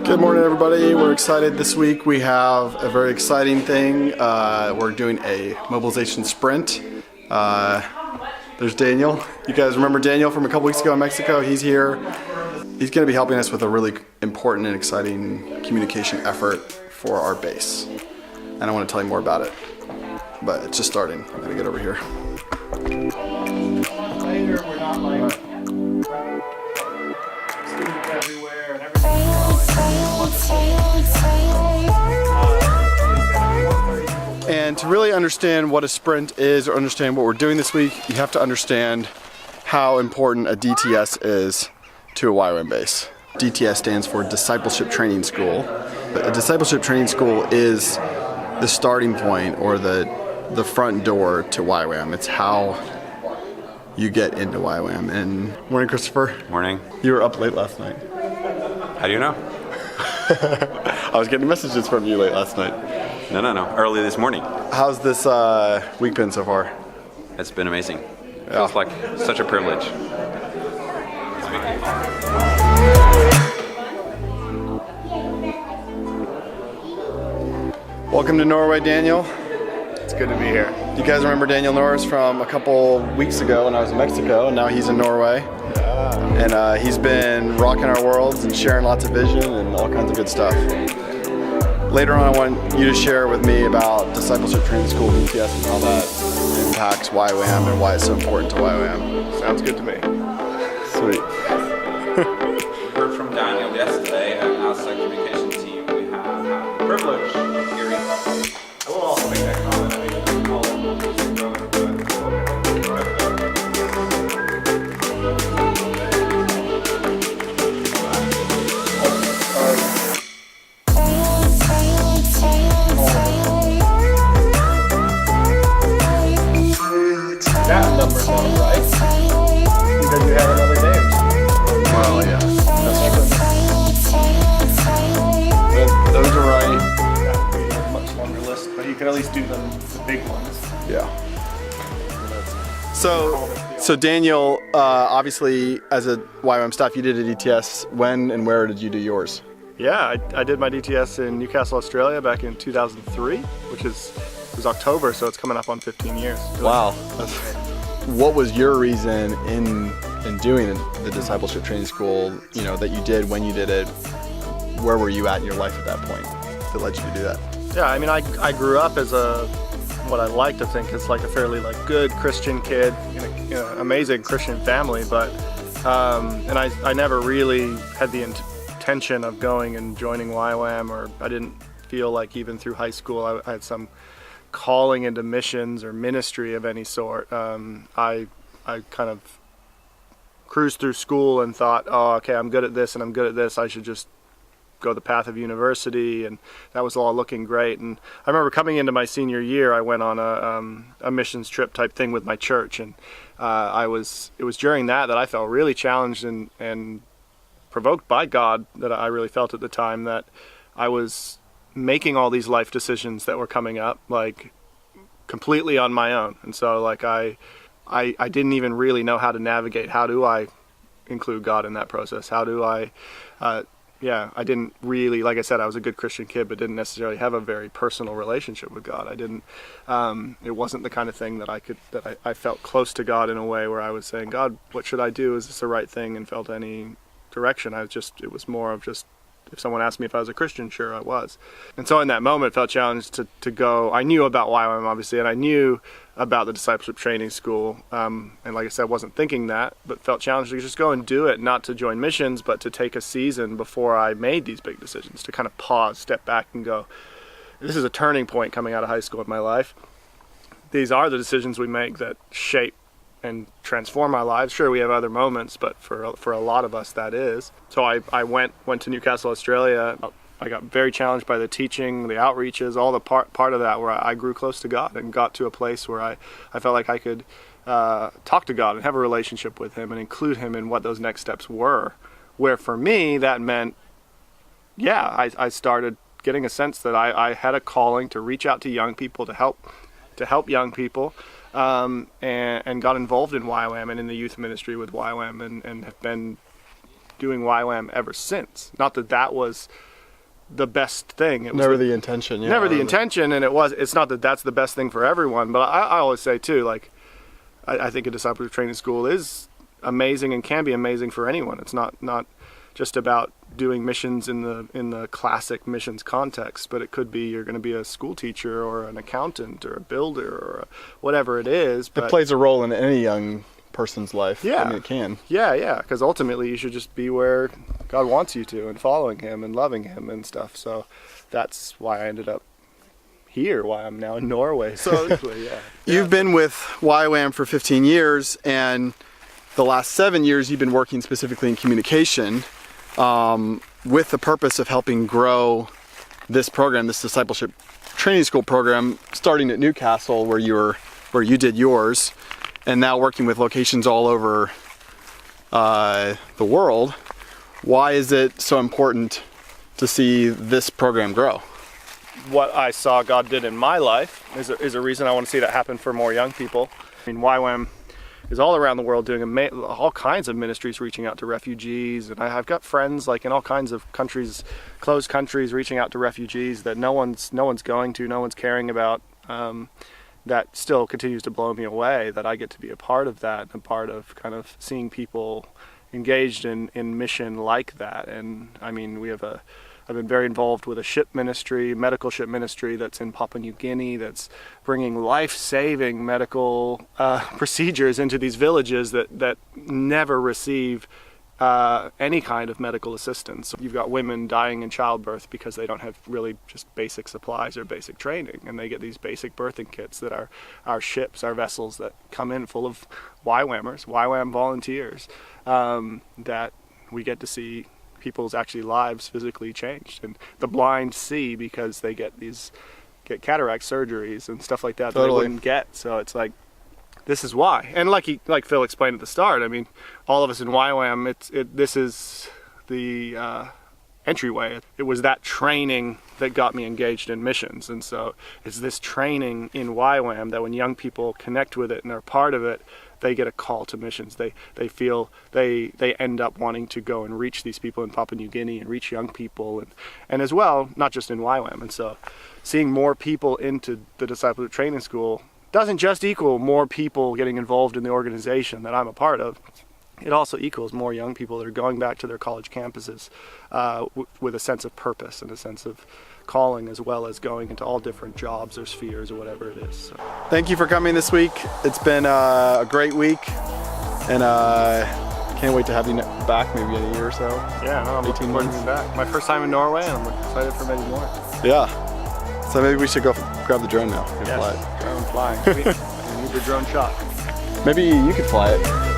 Good morning, everybody. We're excited this week. We have a very exciting thing. We're doing a mobilization sprint. There's Daniel. You guys remember Daniel from a couple weeks ago in Mexico? He's here. He's going to be helping us with a really important and exciting communication effort for our base. And I want to tell you more about it, but it's just starting. I'm going to get over here. Later, we're not like students everywhere and everything. And to really understand what a sprint is or understand what we're doing this week, you have to understand how important a DTS is to a YWAM base. DTS stands for Discipleship Training School. A discipleship training school is the starting point or the front door to YWAM. It's how you get into YWAM. And morning, Christopher. Morning. You were up late last night. How do you know? I was getting messages from you late last night. No. Early this morning. How's this week been so far? It's been amazing. Yeah. Feels like such a privilege. Welcome to Norway, Daniel. It's good to be here. You guys remember Daniel Norris from a couple weeks ago when I was in Mexico, and now he's in Norway. And he's been rocking our worlds and sharing lots of vision and all kinds of good stuff. Later on, I want you to share with me about Discipleship Training School, DTS, and how that impacts YWAM and why it's so important to YWAM. Sounds good to me. Sweet. We heard from Daniel yesterday, and as a communication team, we have had the privilege of hearing. I will also make that comment. I mean, all of them is growing, that number's not right because you have another day or two. Well, yeah, that's true. Those are right. That would be a much longer list, but you can at least do the big ones. Yeah. So Daniel, obviously, as a YWAM staff, you did a DTS. When and where did you do yours? Yeah, I did my DTS in Newcastle, Australia back in 2003, which was October, so it's coming up on 15 years. Wow. What was your reason in doing the discipleship training school, you know, that you did when you did it? Where were you at in your life at that point that led you to do that? Yeah, I mean, I grew up as what I like to think is like a fairly good Christian kid in an amazing Christian family, but and I never really had the intention of going and joining YWAM, or I didn't feel like even through high school I had some calling into missions or ministry of any sort. I kind of cruised through school and thought, oh, okay, I'm good at this and I'm good at this. I should just go the path of university, and that was all looking great. And I remember coming into my senior year, I went on a missions trip type thing with my church, and it was during that I felt really challenged and provoked by God, that I really felt at the time that I was making all these life decisions that were coming up like completely on my own. And so like I didn't even really know how to navigate. How do I include God in that process? How do I I didn't really, like I said, I was a good Christian kid, but didn't necessarily have a very personal relationship with God. I didn't, it wasn't the kind of thing that I felt close to God in a way where I was saying, God, what should I do? Is this the right thing? And felt any direction. It was more of just, if someone asked me if I was a Christian, sure I was. And so in that moment, felt challenged to go. I knew about YWAM, obviously, and I knew about the discipleship training school. And like I said, wasn't thinking that, but felt challenged to just go and do it, not to join missions, but to take a season before I made these big decisions, to kind of pause, step back and go, this is a turning point coming out of high school in my life. These are the decisions we make that shape and transform our lives. Sure, we have other moments, but for a lot of us, that is. So I went to Newcastle, Australia. I got very challenged by the teaching, the outreaches, all the part of that, where I grew close to God and got to a place where I felt like I could talk to God and have a relationship with Him and include Him in what those next steps were. Where for me, that meant, I started getting a sense that I had a calling to reach out to young people, to help young people, and got involved in YWAM and in the youth ministry with YWAM, and have been doing YWAM ever since. Not that was the best thing. It was Never the intention. Yeah, never the intention, and it's not that that's the best thing for everyone, but I always say too, like, I think a discipleship training school is amazing and can be amazing for anyone. It's not just about doing missions in the classic missions context, but it could be you're going to be a school teacher or an accountant or a builder or whatever it is. But it plays a role in any young person's life. Yeah. I mean, it can. Yeah, because ultimately you should just be where God wants you to and following Him and loving Him and stuff. So that's why I ended up here, why I'm now in Norway. So yeah. You've been with YWAM for 15 years, and the last 7 years you've been working specifically in communication with the purpose of helping grow this program, this discipleship training school program, starting at Newcastle where you did yours, and now working with locations all over the world. Why is it so important to see this program grow? What I saw God did in my life is a reason I want to see that happen for more young people. I mean, YWAM is all around the world doing all kinds of ministries, reaching out to refugees, and I've got friends like in all kinds of countries, closed countries, reaching out to refugees that no one's going to, no one's caring about. That still continues to blow me away that I get to be a part of that, and a part of kind of seeing people engaged in mission like that. And I mean, I've been very involved with a ship ministry, medical ship ministry that's in Papua New Guinea, that's bringing life-saving medical procedures into these villages that never receive any kind of medical assistance. You've got women dying in childbirth because they don't have really just basic supplies or basic training, and they get these basic birthing kits that are our ships, our vessels that come in full of YWAMers, YWAM volunteers, that we get to see people's actually lives physically changed, and the blind see because they get cataract surgeries and stuff like that that they wouldn't get. So it's like, this is why. And like Phil explained at the start, I mean, all of us in YWAM, this is the entryway. It was that training that got me engaged in missions, and so it's this training in YWAM that when young people connect with it and are part of it, they get a call to missions. They feel they end up wanting to go and reach these people in Papua New Guinea and reach young people, and as well, not just in YWAM. And so seeing more people into the discipleship training school doesn't just equal more people getting involved in the organization that I'm a part of. It also equals more young people that are going back to their college campuses with a sense of purpose and a sense of calling, as well as going into all different jobs or spheres or whatever it is. So. Thank you for coming this week. It's been a great week, and can't wait to have you back maybe in a year or so. Yeah, no, I'm looking forward to being back. My first time in Norway, and I'm excited for many more. Yeah. So maybe we should go grab the drone now and yes, fly it. Drone flying. We need the drone shot. Maybe you could fly it.